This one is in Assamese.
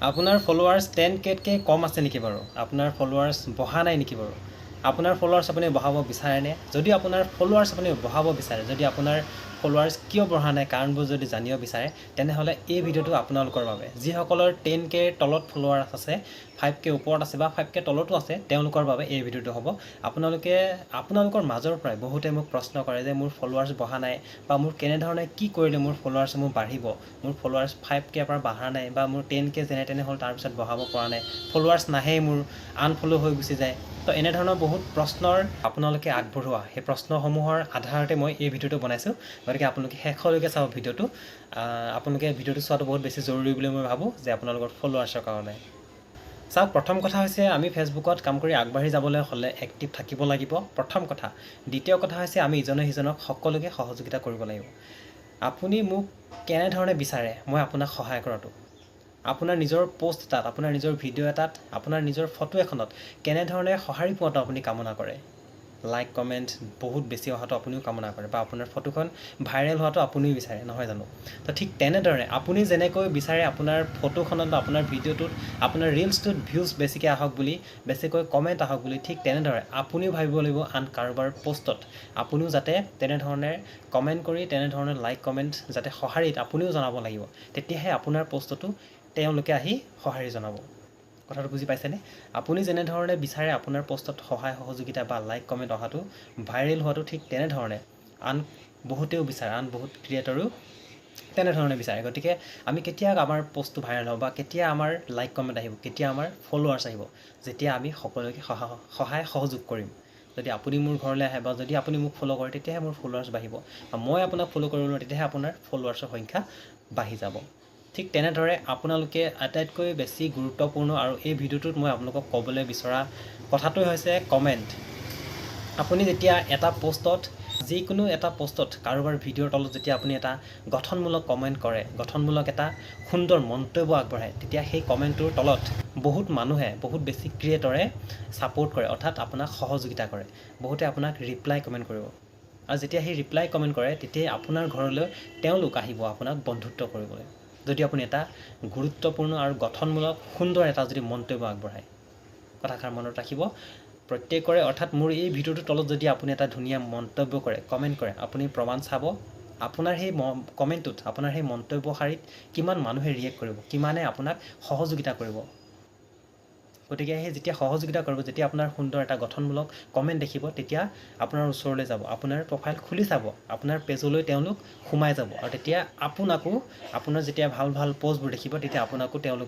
আপোনাৰ ফলোৱাৰ্ছ 10Kতকৈ কম আছে নেকি বাৰু? আপোনাৰ ফলোৱাৰ্ছ বঢ়া নাই নেকি বাৰু? আপোনাৰ ফলোৱাৰ্ছ আপুনি বঢ়াব বিচাৰেনে? যদি আপোনাৰ ফলোৱাৰ্ছ আপুনি বঢ়াব বিচাৰে, যদি আপোনাৰ ফলোৱাৰ্ছ কিয় বঢ়া নাই কাৰণবোৰ যদি জানিব বিচাৰে, তেনেহ'লে এই ভিডিঅ'টো আপোনালোকৰ বাবে। যিসকলৰ 10Kৰ তলত ফলোৱাৰ্ছ আছে, 5K ওপৰত আছে বা 5K তলতো আছে, তেওঁলোকৰ বাবে এই ভিডিঅ'টো হ'ব। আপোনালোকৰ মাজৰ পৰাই বহুতে মোক প্ৰশ্ন কৰে যে মোৰ ফলোৱাৰ্ছ বঢ়া নাই বা মোৰ কেনেধৰণে কি কৰিলে মোৰ ফলোৱাৰ্ছ মোৰ বাঢ়িব, মোৰ ফলোৱাৰ্ছ 5Kৰ পৰা বঢ়া নাই বা মোৰ 10K যেনে তেনে হ'ল তাৰপিছত বঢ়াব পৰা নাই, ফলোৱাৰ্ছ নাহেই, মোৰ আনফল' হৈ গুচি যায়। তো এনেধৰণৰ বহুত প্ৰশ্নৰ আপোনালোকে আগবঢ়োৱা, সেই প্ৰশ্নসমূহৰ আধাৰতে মই এই ভিডিঅ'টো বনাইছোঁ। গতিকে আপোনালোকে শেষলৈকে চাওক ভিডিঅ'টো। আপোনালোকে ভিডিঅ'টো চোৱাটো বহুত বেছি জৰুৰী বুলি মই ভাবোঁ যে আপোনালোকৰ ফলোৱাৰ্ছৰ কাৰণে। চাওক, প্ৰথম কথা হৈছে আমি ফেচবুকত কাম কৰি আগবাঢ়ি যাবলৈ হ'লে এক্টিভ থাকিব লাগিব, প্ৰথম কথা। দ্বিতীয় কথা হৈছে আমি ইজনে সিজনক সকলোকে সহযোগিতা কৰিব লাগিব। আপুনি মোক কেনেধৰণে বিচাৰে মই আপোনাক সহায় কৰাটো? আপোনাৰ নিজৰ পোষ্ট এটাত, আপোনাৰ নিজৰ ভিডিঅ' এটাত, আপোনাৰ নিজৰ ফটো এখনত কেনেধৰণে সঁহাৰি পোৱাটো আপুনি কামনা কৰে? লাইক কমেণ্ট বহুত বেছি অহাটো আপুনিও কামনা কৰে, বা আপোনাৰ ফটোখন ভাইৰেল হোৱাটো আপুনিও বিচাৰে, নহয় জানো? তো ঠিক তেনেদৰে আপুনি যেনেকৈ বিচাৰে আপোনাৰ ফটোখনত বা আপোনাৰ ভিডিঅ'টোত, আপোনাৰ ৰিলছটোত ভিউজ বেছিকৈ আহক বুলি, বেছিকৈ কমেণ্ট আহক বুলি, ঠিক তেনেদৰে আপুনিও ভাবিব লাগিব আন কাৰোবাৰ পোষ্টত আপুনিও যাতে তেনেধৰণে কমেণ্ট কৰি, তেনেধৰণে লাইক কমেণ্ট যাতে সঁহাৰিত আপুনিও জনাব লাগিব। তেতিয়াহে আপোনাৰ পোষ্টটো তেওঁলোকে আহি সঁহাৰি জনাব। কথাটো বুজি পাইছেনে? আপুনি যেনেধৰণে বিচাৰে আপোনাৰ পোষ্টত সহায় সহযোগিতা বা লাইক কমেণ্ট অহাটো, ভাইৰেল হোৱাটো, ঠিক তেনেধৰণে আন বহুতেও বিচাৰে, আন বহুত ক্ৰিয়েটৰেও তেনেধৰণে বিচাৰে। গতিকে আমি কেতিয়া আমাৰ পোষ্টটো ভাইৰেল হ'ব বা কেতিয়া আমাৰ লাইক কমেণ্ট আহিব, কেতিয়া আমাৰ ফলোৱাৰ্ছ আহিব? যেতিয়া আমি সকলোকে সহায় সহযোগ কৰিম। যদি আপুনি মোৰ ঘৰলৈ আহে বা যদি আপুনি মোক ফ'ল' কৰে, তেতিয়াহে মোৰ ফলোৱাৰ্ছ বাঢ়িব, বা মই আপোনাক ফ'ল' কৰিব, তেতিয়াহে আপোনাৰ ফলোৱাৰ্ছৰ সংখ্যা বাঢ়ি যাব। ঠিক তেনেদৰে আপোনালোকে আটাইতকৈ বেছি গুৰুত্বপূৰ্ণ আৰু এই ভিডিঅ'টোত মই আপোনালোকক ক'বলৈ বিচৰা কথাটোৱে হৈছে কমেণ্ট। আপুনি যেতিয়া এটা পোষ্টত, যিকোনো এটা পোষ্টত কাৰোবাৰ ভিডিঅ'ৰ তলত যেতিয়া আপুনি এটা গঠনমূলক কমেণ্ট কৰে, গঠনমূলক এটা সুন্দৰ মন্তব্য আগবঢ়ায়, তেতিয়া সেই কমেণ্টটোৰ তলত বহুত মানুহে, বহুত বেছি ক্ৰিয়েটৰে ছাপোৰ্ট কৰে, অৰ্থাৎ আপোনাক সহযোগিতা কৰে। বহুতে আপোনাক ৰিপ্লাই কমেণ্ট কৰিব, আৰু যেতিয়া সেই ৰিপ্লাই কমেণ্ট কৰে, তেতিয়াই আপোনাৰ ঘৰলৈ তেওঁলোক আহিব আপোনাক বন্ধুত্ব কৰিবলৈ, যদি আপুনি এটা গুৰুত্বপূৰ্ণ আৰু গঠনমূলক সুন্দৰ এটা যদি মন্তব্য আগবঢ়ায়। কথাষাৰ মনত ৰাখিব প্ৰত্যেকৰে, অৰ্থাৎ মোৰ এই ভিডিঅ'টোৰ তলত যদি আপুনি এটা ধুনীয়া মন্তব্য কৰে, কমেণ্ট কৰে, আপুনি প্ৰমাণ চাব আপোনাৰ সেই কমেণ্টটোত, আপোনাৰ সেই মন্তব্যশাৰীত কিমান মানুহে ৰিয়েক্ট কৰিব, কিমানে আপোনাক সহযোগিতা কৰিব। গতিকে সেই যেতিয়া সহযোগিতা কৰিব, যেতিয়া আপোনাৰ সুন্দৰ এটা গঠনমূলক কমেণ্ট দেখিব, তেতিয়া আপোনাৰ ওচৰলৈ যাব, আপোনাৰ প্ৰফাইল খুলি চাব, আপোনাৰ পেজলৈ তেওঁলোক সোমাই যাব, আৰু তেতিয়া আপোনাকো, আপোনাৰ যেতিয়া ভাল ভাল প'ষ্টবোৰ দেখিব, তেতিয়া আপোনাকো তেওঁলোকে